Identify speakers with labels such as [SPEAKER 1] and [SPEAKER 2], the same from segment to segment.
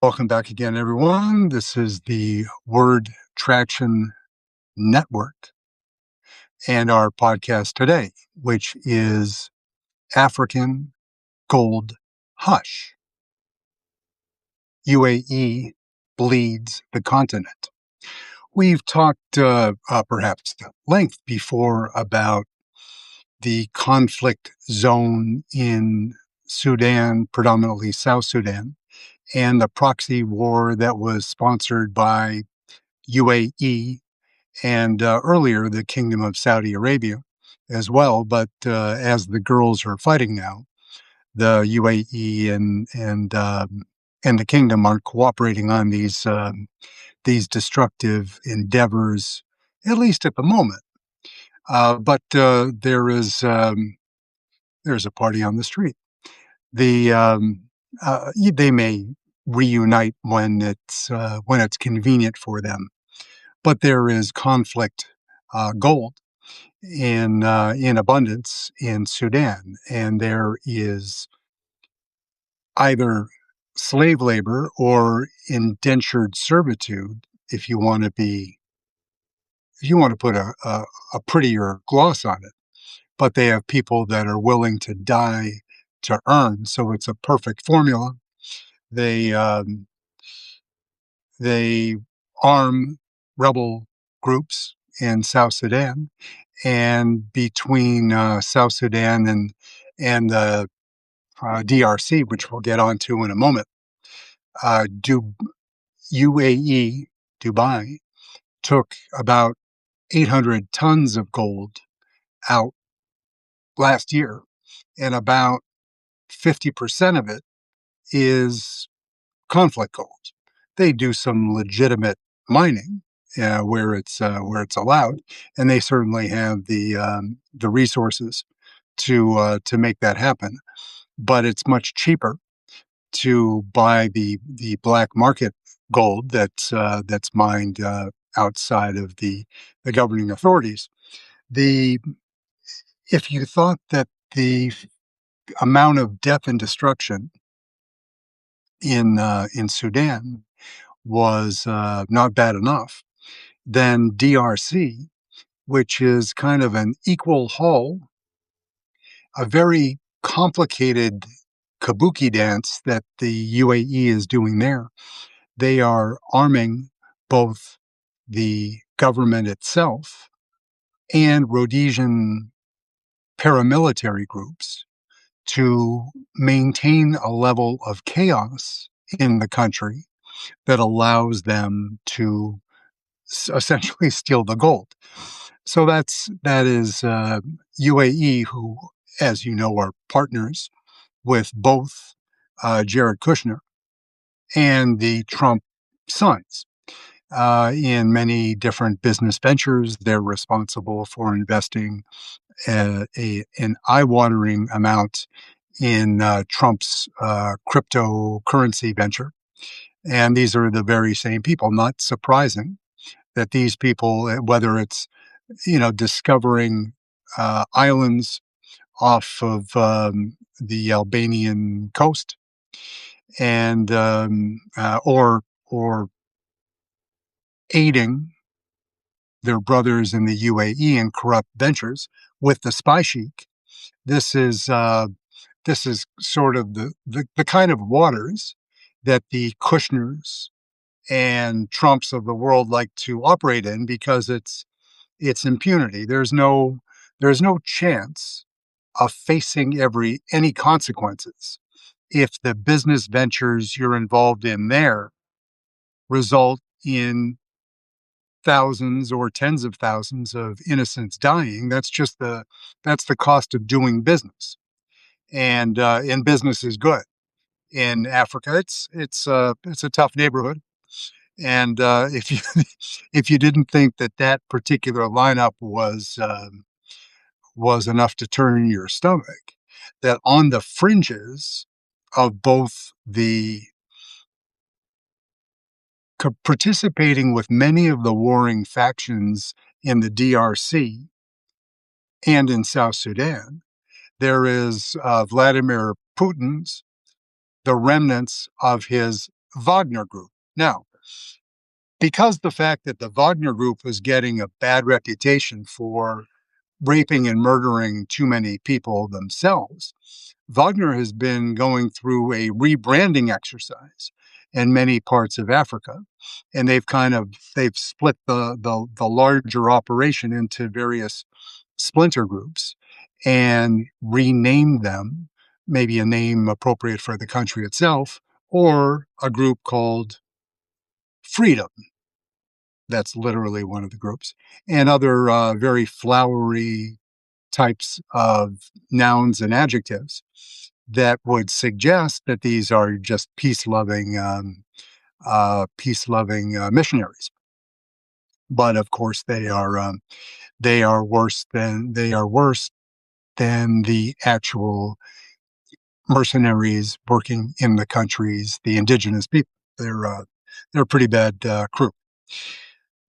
[SPEAKER 1] Welcome back again, everyone. This is the Word Traction Network and our podcast today, which is African Gold Hush. UAE bleeds the continent. We've talked perhaps at length before about the conflict zone in Sudan, predominantly South Sudan, and the proxy war that was sponsored by UAE and earlier the Kingdom of Saudi Arabia as well. But as the girls are fighting now, the UAE and the kingdom aren't cooperating on these destructive endeavors, at least at the moment. But there's a party on the street. They may reunite when it's convenient for them, but there is conflict gold in abundance in Sudan, and there is either slave labor or indentured servitude. If you want to be, if you want to put a prettier gloss on it, but they have people that are willing to die to earn. So it's a perfect formula. They they arm rebel groups in South Sudan, and between South Sudan and the DRC, which we'll get onto in a moment, do UAE Dubai took about 800 tons of gold out last year, and about 50% of it is conflict gold. They do some legitimate mining where it's allowed, and they certainly have the resources to make that happen. But it's much cheaper to buy the black market gold that's mined outside of the governing authorities. The If you thought that the amount of death and destruction in Sudan was not bad enough, then DRC, which is kind of an equal haul, a very complicated kabuki dance that the UAE is doing there. They are arming both the government itself and Rhodesian paramilitary groups to maintain a level of chaos in the country that allows them to essentially steal the gold. So that is UAE, who, as you know, are partners with both Jared Kushner and the Trump sons in many different business ventures. They're responsible for investing an eye-watering amount in Trump's cryptocurrency venture. And these are the very same people. Not surprising that these people, whether it's discovering islands off of the Albanian coast, and or aiding their brothers in the UAE in corrupt ventures with the spy chic. This is this is sort of the kind of waters that the Kushners and Trumps of the world like to operate in, because it's impunity. There's no chance of facing any consequences if the business ventures you're involved in there result in thousands or tens of thousands of innocents dying. That's the cost of doing business, and business is good in Africa. It's a tough neighborhood, and if you if you didn't think that particular lineup was enough to turn your stomach, that on the fringes of both the participating with many of the warring factions in the DRC and in South Sudan, there is Vladimir Putin's, the remnants of his Wagner Group. Now, because the fact that the Wagner Group was getting a bad reputation for raping and murdering too many people themselves, Wagner has been going through a rebranding exercise in many parts of Africa, and they've split the larger operation into various splinter groups and renamed them, maybe a name appropriate for the country itself, or a group called Freedom. That's literally one of the groups, and other very flowery types of nouns and adjectives that would suggest that these are just peace-loving missionaries. But of course, they are worse than the actual mercenaries working in the countries, the indigenous people. They're a pretty bad crew.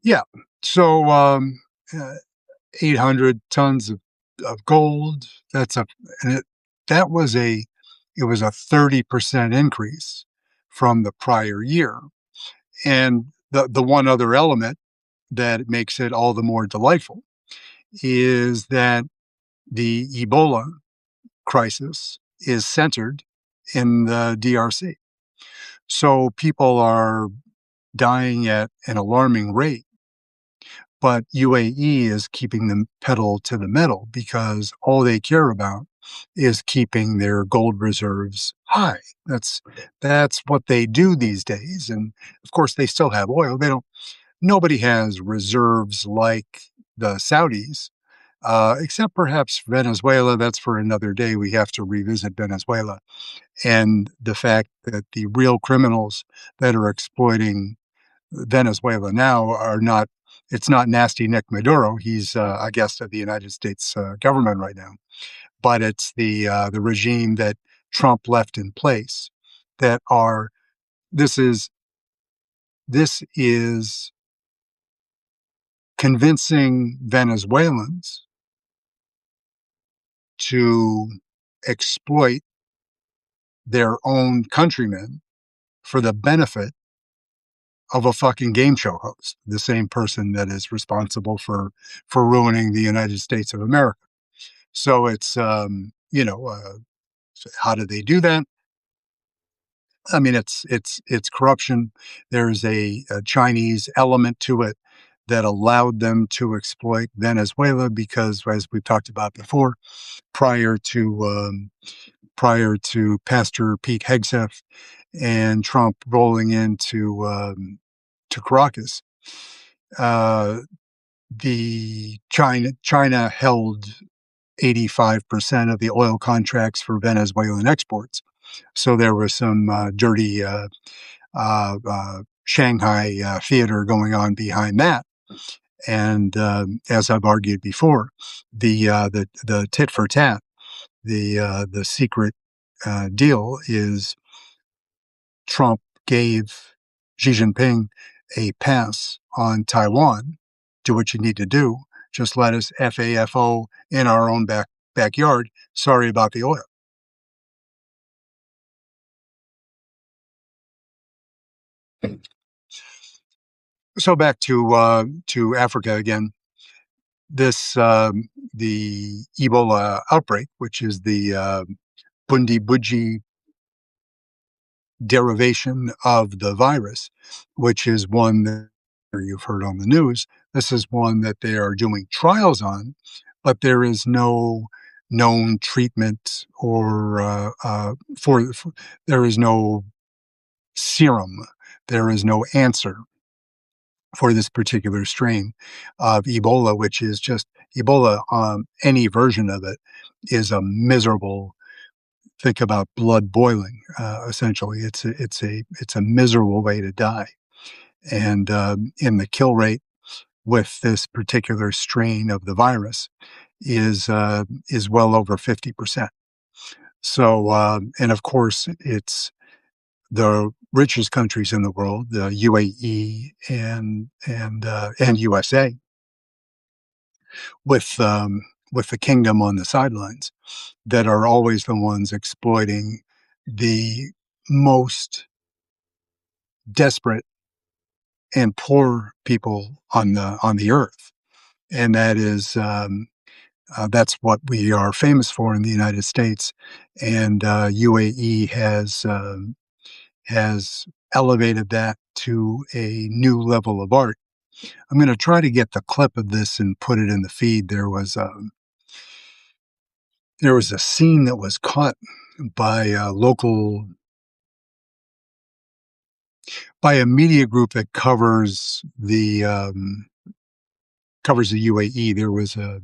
[SPEAKER 1] Yeah. So uh, 800 tons of gold. That's a and it that was a it was a 30% increase from the prior year. And the one other element that makes it all the more delightful is that the Ebola crisis is centered in the DRC. So people are dying at an alarming rate, but UAE is keeping the pedal to the metal because all they care about is keeping their gold reserves high. That's what they do these days. And of course, they still have oil. They don't. Nobody has reserves like the Saudis, except perhaps Venezuela. That's for another day. We have to revisit Venezuela and the fact that the real criminals that are exploiting Venezuela now are not. It's not nasty Nick Maduro. He's a guest of the United States government right now, but it's the regime that Trump left in place. That are this is this is convincing Venezuelans to exploit their own countrymen for the benefit of a fucking game show host, the same person that is responsible for ruining the United States of America. So it's how do they do that? I mean, it's corruption. There's a Chinese element to it that allowed them to exploit Venezuela because, as we've talked about before, prior to prior to Pastor Pete Hegseth and Trump rolling into to Caracas, uh, the China held 85% of the oil contracts for Venezuelan exports. So there was some dirty Shanghai theater going on behind that. And as I've argued before, the tit for tat, the secret deal is Trump gave Xi Jinping a pass on Taiwan. Do what you need to do. Just let us FAFO in our own backyard. Sorry about the oil. So back to Africa again. This the Ebola outbreak, which is the Bundi derivation of the virus, which is one that you've heard on the news. This is one that they are doing trials on, but there is no known treatment or for there is no serum, there is no answer for this particular strain of Ebola, which is just Ebola. Any version of it is a miserable. Think about blood boiling. Essentially, it's a miserable way to die, and in the kill rate with this particular strain of the virus is well over 50%. So, and of course, it's the richest countries in the world, the UAE and USA, with the kingdom on the sidelines, that are always the ones exploiting the most desperate and poor people on the earth, and that's what we are famous for in the United States, and UAE has elevated that to a new level of art. I'm going to try to get the clip of this and put it in the feed. There was a scene that was caught by a local by a media group that covers the UAE. There was a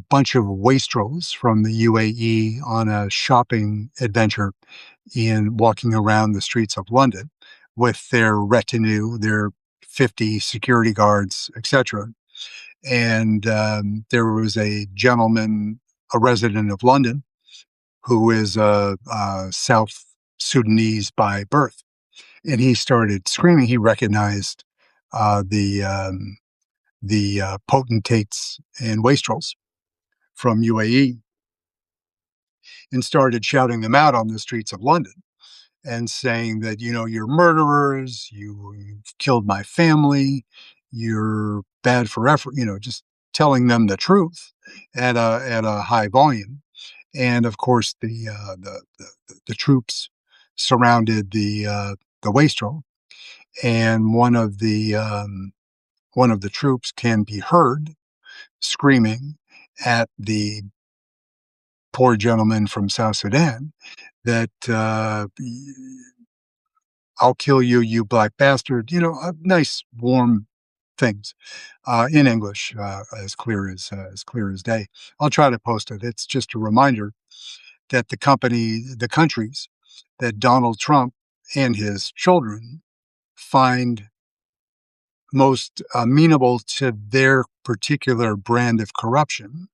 [SPEAKER 1] bunch of wastrels from the UAE on a shopping adventure in walking around the streets of London with their retinue, their 50 security guards, etc. And there was a gentleman, a resident of London, who is a South Sudanese by birth, and he started screaming. He recognized uh, the um, the potentates and wastrels from UAE and started shouting them out on the streets of London and saying that, you're murderers, you've killed my family, you're bad for effort, just telling them the truth at a high volume. And of course, the troops surrounded the wastrel, and one of the troops can be heard screaming at the poor gentleman from South Sudan that "I'll kill you, you black bastard." Nice warm things in English, as clear as day. I'll try to post it. It's just a reminder that the countries that Donald Trump and his children find most amenable to their particular brand of corruption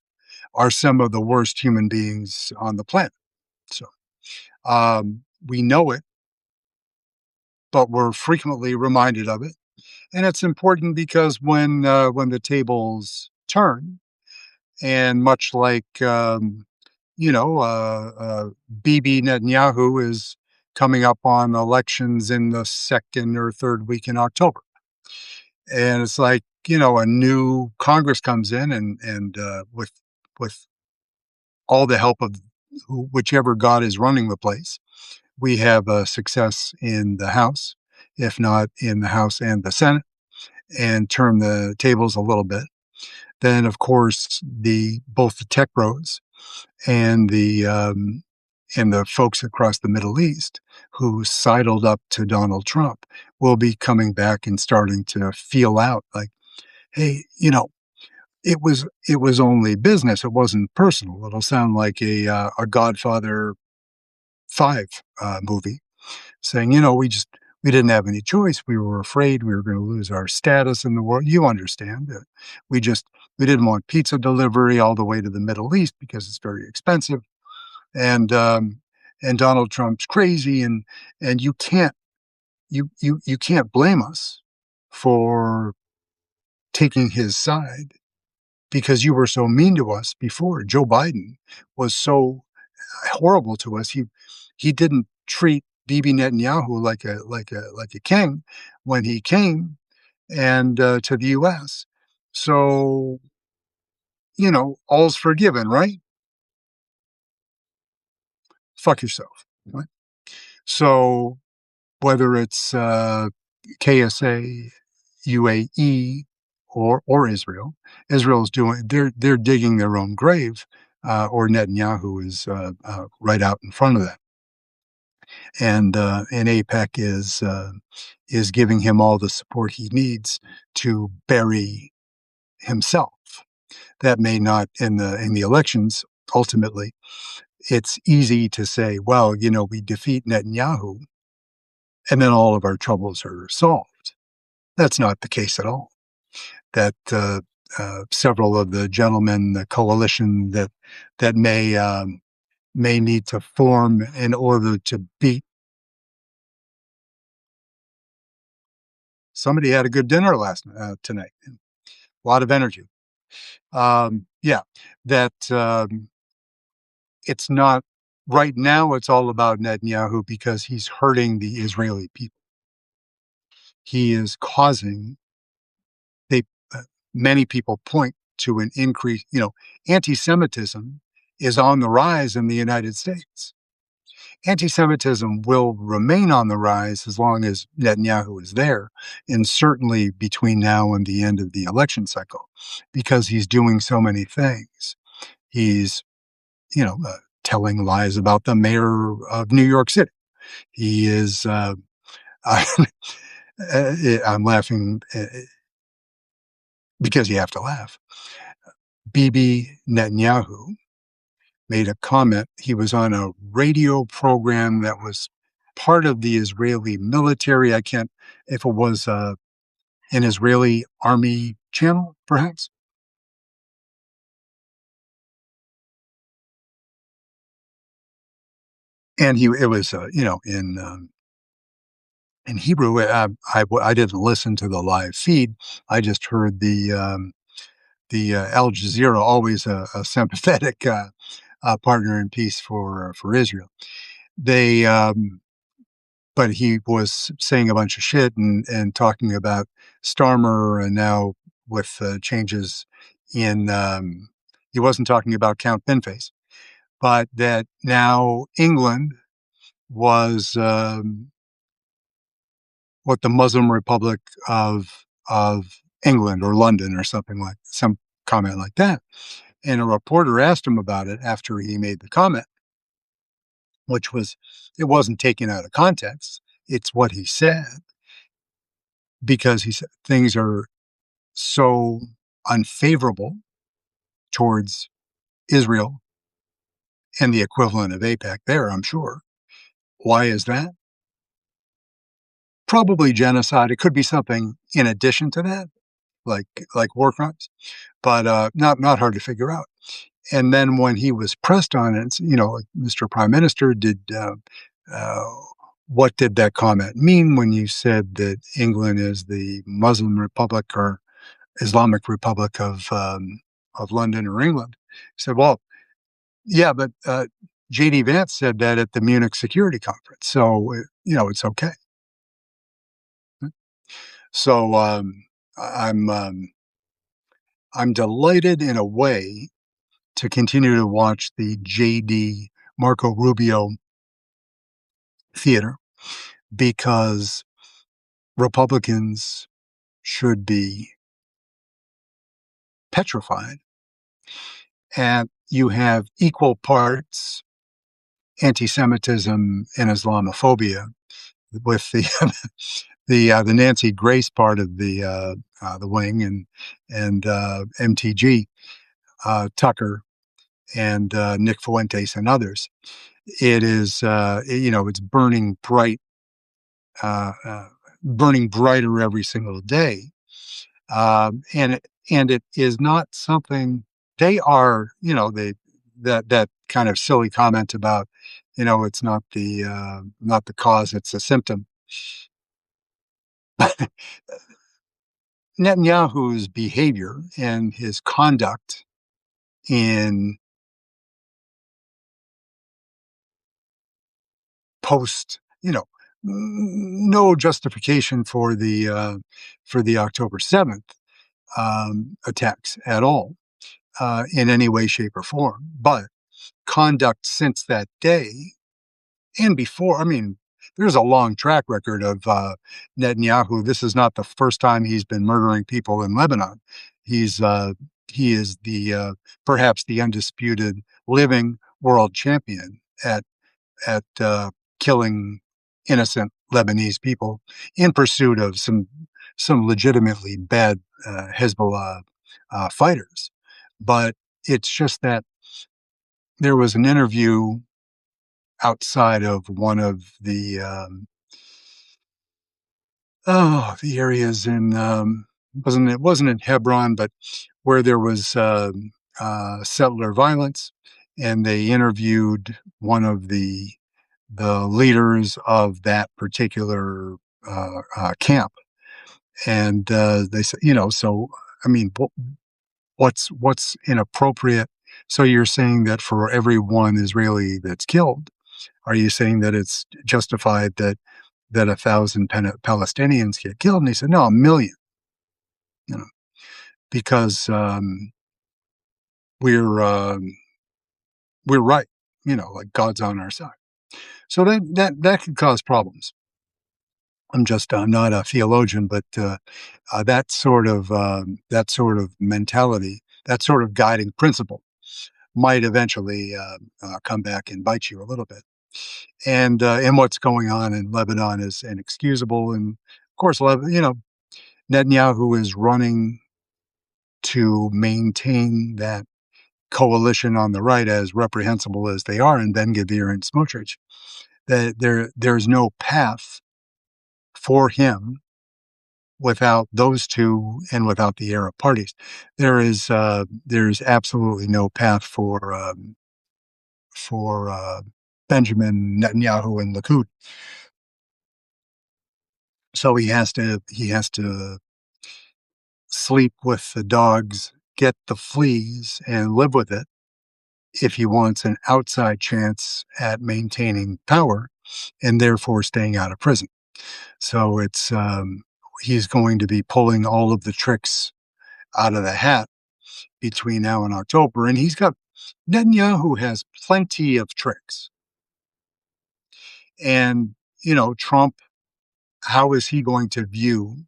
[SPEAKER 1] are some of the worst human beings on the planet. So we know it, but we're frequently reminded of it, and it's important because when the tables turn, and much like you know, Bibi Netanyahu is coming up on elections in the second or third week in October. And it's like, a new Congress comes in and with all the help of whichever God is running the place, we have a success in the House, if not in the House and the Senate, and turn the tables a little bit. Then, of course, the both the tech bros and the folks across the Middle East who sidled up to Donald Trump will be coming back and starting to feel out like, hey, it was only business. It wasn't personal. It'll sound like a Godfather 5 movie saying, we didn't have any choice. We were afraid we were going to lose our status in the world. You understand that we didn't want pizza delivery all the way to the Middle East because it's very expensive, and Donald Trump's crazy, and you can't blame us for taking his side because you were so mean to us before. Joe Biden was so horrible to us. He didn't treat Bibi Netanyahu like a king when he came and to the U.S. So all's forgiven, right? Fuck yourself. Right? So whether it's KSA, UAE, or Israel, Israel's doing they're digging their own grave, or Netanyahu is right out in front of that, and APEC is giving him all the support he needs to bury himself. That may not in the elections ultimately. It's easy to say, well, we defeat Netanyahu, and then all of our troubles are solved. That's not the case at all. That several of the gentlemen, the coalition that may need to form in order to beat. Somebody had a good dinner tonight. A lot of energy. Yeah, that it's not right now. It's all about Netanyahu because he's hurting the Israeli people. he is causing they many people point to an increase, anti-Semitism is on the rise in the United States. Anti-Semitism will remain on the rise as long as Netanyahu is there, and certainly between now and the end of the election cycle, because he's doing so many things. He's, telling lies about the mayor of New York City. He is, I, I'm laughing because you have to laugh. Bibi Netanyahu made a comment. He was on a radio program that was part of the Israeli military. I can't, if it was an Israeli army channel, perhaps. And it was, in Hebrew. I didn't listen to the live feed. I just heard the Al Jazeera, always a sympathetic partner in peace for Israel. They But he was saying a bunch of shit and talking about Starmer, and now with changes in, he wasn't talking about Count Pinface, but that now England was what the Muslim Republic of England or London or something, like some comment like that. And a reporter asked him about it after he made the comment, which was, it wasn't taken out of context. It's what he said, because he said things are so unfavorable towards Israel and the equivalent of APAC there, I'm sure. Why is that? Probably genocide. It could be something in addition to that, like war crimes, but not hard to figure out. And then when he was pressed on it, like, Mr. Prime Minister, uh, what did that comment mean when you said that England is the Muslim Republic or Islamic Republic of London or England? He said, well, yeah, but J.D. Vance said that at the Munich Security Conference, so it's okay. So I'm I'm delighted in a way to continue to watch the J.D. Marco Rubio theater, because Republicans should be petrified, and you have equal parts anti-Semitism and Islamophobia with the Nancy Grace part of the wing, and MTG, Tucker and Nick Fuentes and others. It is, it's uh, uh, burning brighter every single day, and it is not something they are. That kind of silly comment about, it's not the cause, it's a symptom. Netanyahu's behavior and his conduct in post, no justification for the October 7th attacks at all, in any way, shape, or form. But conduct since that day and before, I mean, there's a long track record of Netanyahu. This is not the first time he's been murdering people in Lebanon. He's he is the perhaps the undisputed living world champion at killing innocent Lebanese people in pursuit of some legitimately bad Hezbollah fighters. But it's just that there was an interview outside of one of the areas in, it wasn't in Hebron, but where there was settler violence, and they interviewed one of the leaders of that particular camp, and they said, so I mean, what's inappropriate? So you're saying that for every one Israeli that's killed, are you saying that it's justified that that 1,000 Palestinians get killed. And he said, no, 1,000,000, you know, because we're we're right, like God's on our side. So that could cause problems. I'm just not a theologian, but that sort of mentality, that sort of guiding principle, might eventually come back and bite you a little bit. And what's going on in Lebanon is inexcusable. And of course, Netanyahu is running to maintain that coalition on the right, as reprehensible as they are, and Ben Gvir and Smotrich. That there's no path for him without those two and without the Arab parties. There's absolutely no path for Benjamin Netanyahu and Likud. So he has to sleep with the dogs, get the fleas, and live with it if he wants an outside chance at maintaining power and therefore staying out of prison. So he's going to be pulling all of the tricks out of the hat between now and October. And Netanyahu has plenty of tricks. And, Trump, how is he going to view,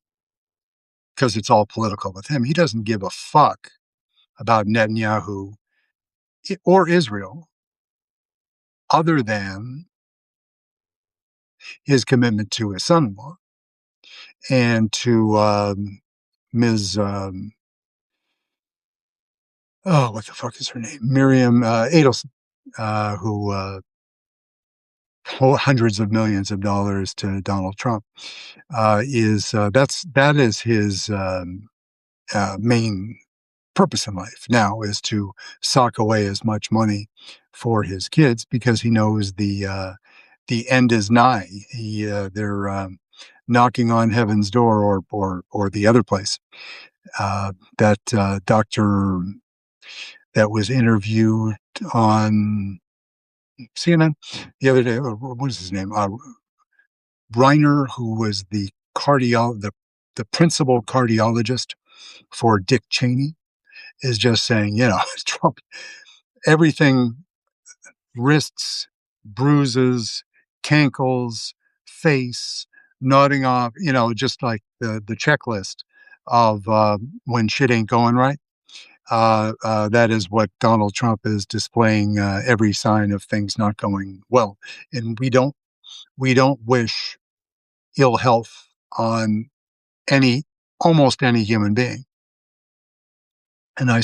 [SPEAKER 1] because it's all political with him, he doesn't give a fuck about Netanyahu or Israel other than his commitment to his son-in-law and to Ms. What the fuck is her name? Miriam Adelson, who hundreds of millions of dollars to Donald Trump. That is his main purpose in life now, is to sock away as much money for his kids, because he knows the end is nigh. They're knocking on heaven's door, or the other place. That doctor that was interviewed on CNN the other day. What is his name? Reiner, who was the principal cardiologist for Dick Cheney, is just saying, Trump, everything, wrists, bruises, cankles, face, nodding off, just like the checklist of when shit ain't going right. That is what Donald Trump is displaying, every sign of things not going well. And we don't wish ill health on almost any human being. And I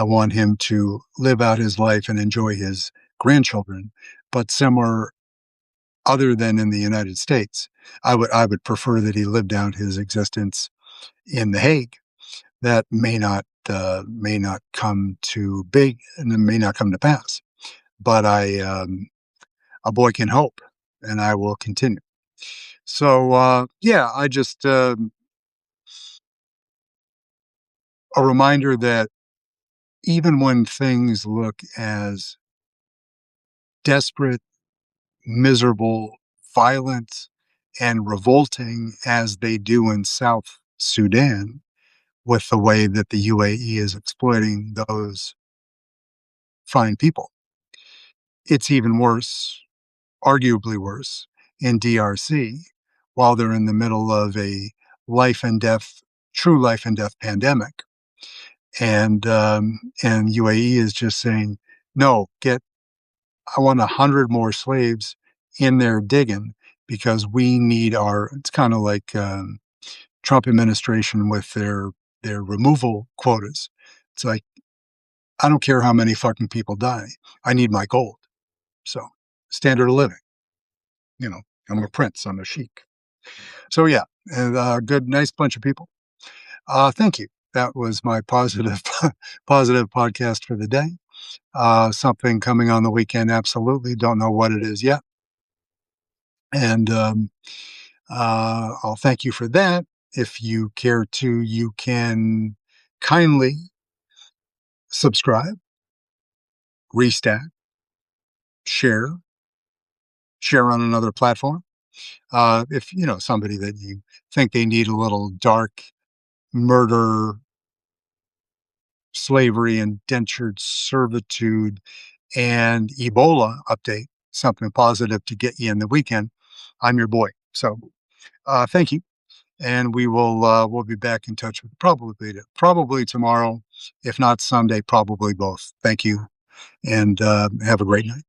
[SPEAKER 1] want him to live out his life and enjoy his grandchildren, but somewhere other than in the United States. I would prefer that he lived out his existence in The Hague. That may not come to pass, but a boy can hope, and I will continue. So yeah, I just a reminder that even when things look as desperate, miserable, violent, and revolting as they do in South Sudan, with the way that the UAE is exploiting those fine people, it's even worse, arguably worse, in DRC, while they're in the middle of a life and death, true life and death pandemic. And UAE is just saying, no, I want 100 more slaves in there digging, because we need it's kind of like Trump administration with their removal quotas. It's like, I don't care how many fucking people die. I need my gold. So, standard of living. You know, I'm a prince. I'm a sheik. So yeah, and good, nice bunch of people. Thank you. That was my positive, positive podcast for the day. Something coming on the weekend. Absolutely. Don't know what it is yet. And I'll thank you for that. If you care to, you can kindly subscribe, restack, share on another platform. If you know somebody that you think they need a little dark murder, slavery, indentured servitude, and Ebola update, something positive to get you in the weekend, I'm your boy. So thank you, and we'll be back in touch with probably tomorrow, if not Sunday, probably both. Thank you, and have a great night.